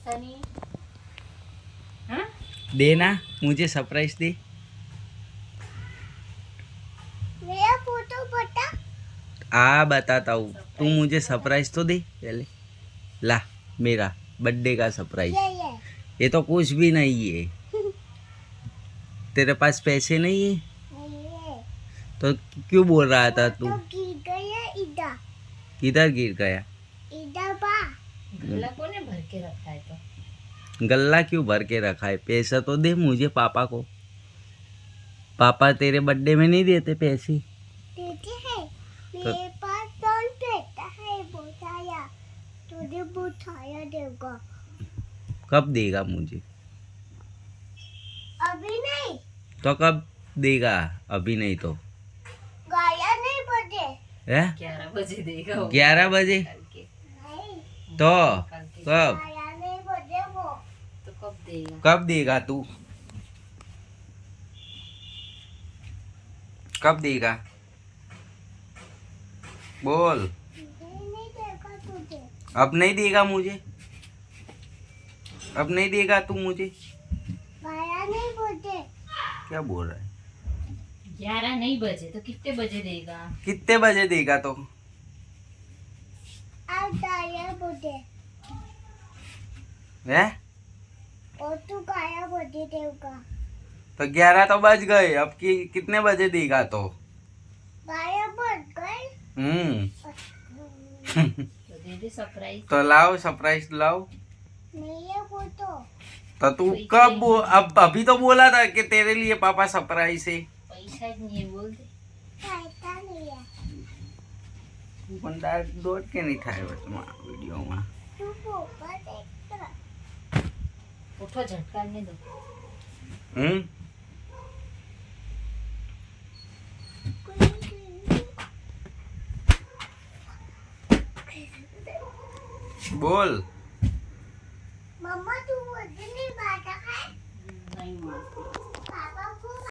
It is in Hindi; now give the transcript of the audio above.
सनी हाँ देना मुझे सरप्राइज दे। मेरा फोटो बता। बताता हूँ, तू मुझे सरप्राइज तो दे पहले। ला मेरा बर्थडे का सरप्राइज। ये ये तो कुछ भी नहीं है। तेरे पास पैसे नहीं है ये तो क्यों बोल रहा था तू? तो गिर गया इधर किधर गिर गया? इधर बा। गल्ला कोने भर के रखा है तो गल्ला क्यों भर के रखा है? पैसा तो दे मुझे, पापा को। पापा तेरे बर्थडे में नहीं देते पैसे। देते हैं मेरे पास कौन देता है बताया तुझे बताया देगा कब देगा मुझे? अभी नहीं तो कब देगा? अभी नहीं तो गाया नहीं बजे है 11 बजे देगा वो। 11 बजे। कल के नहीं तो कल के कब गाया नहीं बजे वो तो कब देगा? कब देगा तू? कब देगा बोल। नहीं देगा तुझे अब नहीं देगा मुझे? अब नहीं देगा तू मुझे? गाया नहीं बजे क्या बोल रहा है? 11 नहीं बजे तो कितने बजे देगा? कितने बजे देगा तो? आज गाया बजे है और तू गाया बजे देगा तो 11 तो बज गए, अब कितने बजे देगा तो? गाया बज गए तो दे दे सरप्राइज। तो लाओ सरप्राइज लाओ। नहीं है फोटो तो तू कब अब अभी तो बोला था कि तेरे लिए पापा सरप्राइज है। पैसा ही नहीं है बोल दे। पैसा नहीं है પણ ડાયરેક્ટ દોડ કે નહીં થાય વચમાં વિડીયોમાં? तू पापा देखता उठो झटकाने दो। બોલ। मम्मा तू वजनी बाटा है नहीं मारती।